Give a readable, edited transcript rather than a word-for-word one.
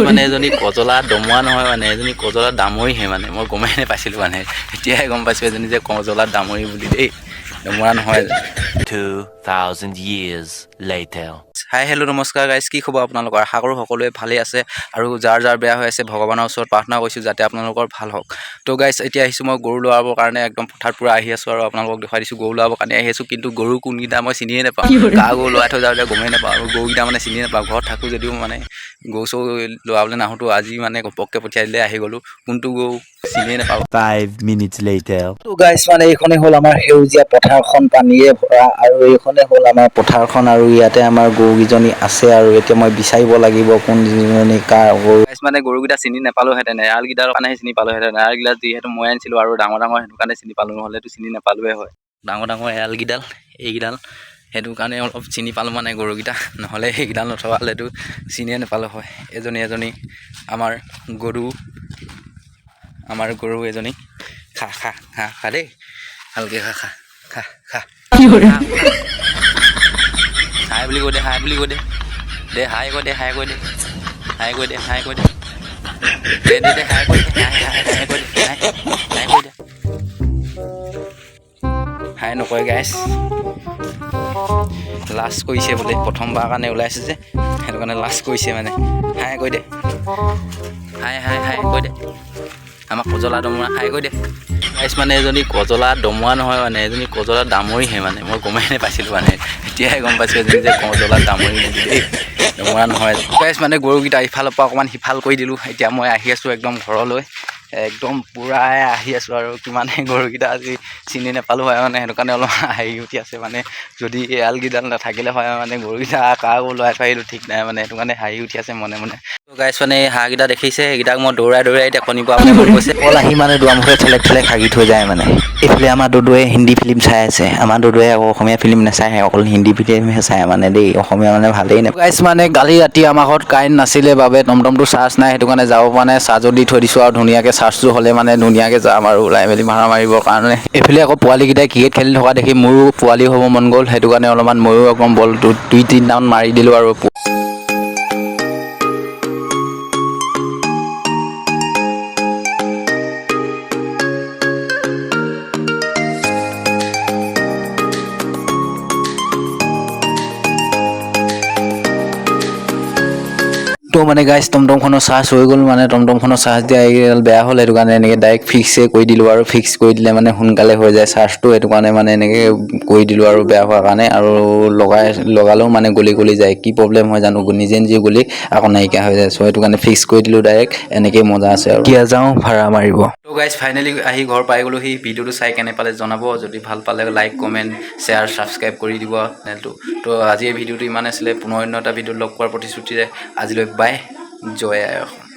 মানে এজনী কজলা দমুৱা নহয় মানে এজনী কজলা দামৰিহে মানে মই গমেই নাপাইছিলোঁ মানে এতিয়াহে গম পাইছোঁ এজনী যে কজলা দামৰি বুলি দেই দমুৱা নহয় 2000 years later হাই হেল্ল' নমস্কাৰ গাইজ কি খবৰ আপোনালোকৰ আশা কৰোঁ সকলোৱে ভালেই আছে আৰু যাৰ যাৰ বেয়া হৈ আছে ভগৱানৰ ওচৰত প্ৰাৰ্থনা কৰিছোঁ যাতে আপোনালোকৰ ভাল হওক তো গাইজ এতিয়া আহিছোঁ মই গৰু লৰাবৰ কাৰণে একদম পথাৰত পূৰা আহি আছোঁ আৰু আপোনালোকক দেখুৱাই দিছোঁ গৰু লৰাবৰ কাৰণে আহি আছোঁ কিন্তু গৰু কোনকেইটা মই চিনিয়ে নাপাওঁ কা গৰু লৰাই থৈ যাওঁতে গমেই নাপাওঁ আৰু গৰুকেইটা মানে চিনিয়ে নাপাওঁ ঘৰত থাকোঁ যদিও মানে গৰু চৰু লৰাবলৈ নাহোঁতো আজি মানে ঘপককৈ পঠিয়াই দিলে আহি গ'লোঁ কোনটো গৰু চিনিয়ে নাপাওঁ 5 minutes later তো গাইজ মানে এইখনে হ'ল আমাৰ সেউজীয়া পথাৰখন পানীৰে ভৰা আৰু এইখনে হ'ল আমাৰ পথাৰখন আৰু ইয়াতে আমাৰ গৰুকেইজনী আছে আৰু এতিয়া মই বিচাৰিব লাগিব কোনজনী কাৰ গৰু গাইজ মানে গৰুকেইটা চিনি নাপালোহেঁতেন এৰালকেইটাৰ কাৰণে চিনি পালোহেঁতেন এৰালকেইটা যিহেতু মই আনিছিলোঁ আৰু ডাঙৰ সেইটো কাৰণে চিনি পালোঁ নহ'লেতো চিনি নাপালোৱে হয় ডাঙৰ এৰালকেইডাল এইকেইডাল সেইটো কাৰণে অলপ চিনি পালোঁ মানে গৰুকেইটা নহ'লে সেইকেইডাল নথকা হ'লেতো চিনিয়ে নাপালোঁ হয় এজনী আমাৰ গৰু এজনী খা খা খা খা দেই ভালকৈ খা খা খা খা হাই বুলি কৈ দে হাই বুলি কৈ দে দে হাই কৈ দে হাই কৈ দে হাই কৈ দে হাই কৈ দে দে দে দে হাই কৈ দে হাই কৈ দে হাই কৈ দে হাই নকয় গাইছ লাজ কৰিছে বোলে প্ৰথমবাৰ কাৰণে ওলাইছে যে সেইটো কাৰণে লাজ কৰিছে মানে হাই কৈ দে হাই হাই হাই কৈ দে আমাক কজলা দমৰা হাই কৈ দে গাইছ মানে এজনী কজলা দমুৱা নহয় মানে এজনী কজলা দামৰিহে মানে মই গমেই নাপাইছিলোঁ মানে এতিয়াহে গম পাইছোঁ এজনী যে কজলা দামৰি নেকি দেই দমৰা নহয় গাইছ মানে গৰুকেইটা ইফালৰ পৰা অকণমান সিফাল কৰি দিলোঁ এতিয়া মই আহি আছোঁ একদম ঘৰলৈ একদম পূৰাই আহি আছোঁ আৰু কিমানে গৰুকেইটা আজি চিনি নাপালোঁ হয় মানে সেইটো কাৰণে অলপ হাঁহি উঠি আছে মানে যদি এৰালকেইডাল নাথাকিলে হয় মানে গৰুকেইটা কাৰ গৰু লৰাই থৈ আহিলোঁ ঠিক নাই মানে সেইটো কাৰণে হাঁহি উঠি আছে মনে গাইছ মানে এই হাঁহকেইটা দেখিছে সেইকেইটাক মই দৌৰাই এতিয়া কণী পাবলৈ মন গৈছে অকল আহি মানে দুৱাৰমুখে ঠেলেক হাগি থৈ যায় মানে এইফালে আমাৰ দদুৱে হিন্দী ফিল্ম চাই আছে আমাৰ দদুৱে আকৌ অসমীয়া ফিল্ম নাচায় অকল হিন্দী ফিল্মহে চায় মানে দেই অসমীয়া মানে ভালেই নাপায় গাইছ মানে কালি ৰাতি আমাৰ ঘৰত কাৰেণ্ট নাছিলে বাবে টমটমটো চাৰ্জ নাই সেইটো কাৰণে যাব পৰা নাই চাৰ্জত দি থৈ দিছোঁ আৰু ধুনীয়াকৈ চাৰ্জটো হ'লে মানে ধুনীয়াকৈ যাম আৰু ওলাই মেলি ভাড়া মাৰিবৰ কাৰণে এইফালে আকৌ পোৱালীকেইটাই ক্ৰিকেট খেলি থকা দেখি মোৰো পোৱালি হ'ব মন গ'ল সেইটো কাৰণে অলপমান ময়ো অকণ বলটো 2-3 মাৰি দিলোঁ আৰু তো মানে গাইছ টমটমখনৰ চাৰ্জ হৈ গ'ল মানে টমটমখনৰ চাৰ্জ দিয়া এইডাল বেয়া হ'ল সেইটো কাৰণে এনেকৈ ডাইৰেক্ট ফিক্সে কৰি দিলোঁ আৰু ফিক্স কৰি দিলে মানে সোনকালে হৈ যায় চাৰ্জটো সেইটো কাৰণে মানে এনেকৈ কৰি দিলোঁ আৰু বেয়া হোৱাৰ কাৰণে আৰু লগালেও মানে গলি যায় কি প্ৰব্লেম হয় জানো নিজে গলি আকৌ নাইকিয়া হৈ যায় চ' সেইটো কাৰণে ফিক্স কৰি দিলোঁ ডাইৰেক্ট এনেকেই মজা আছে আৰু এতিয়া যাওঁ ভাড়া মাৰিব তো গাইছ ফাইনেলি আহি ঘৰ পাই গ'লো সি ভিডিঅ'টো চাই কেনে পালে জনাব যদি ভাল পালে লাইক কমেণ্ট শ্বেয়াৰ ছাবস্ক্ৰাইব কৰি দিব চেনেলটো তো আজি এই ভিডিঅ'টো ইমান আছিলে পুনৰ অন্য এটা ভিডিঅ'ত লগ পোৱাৰ প্ৰতিশ্ৰুতিৰে আজিলৈ বাই জয় আই অসম।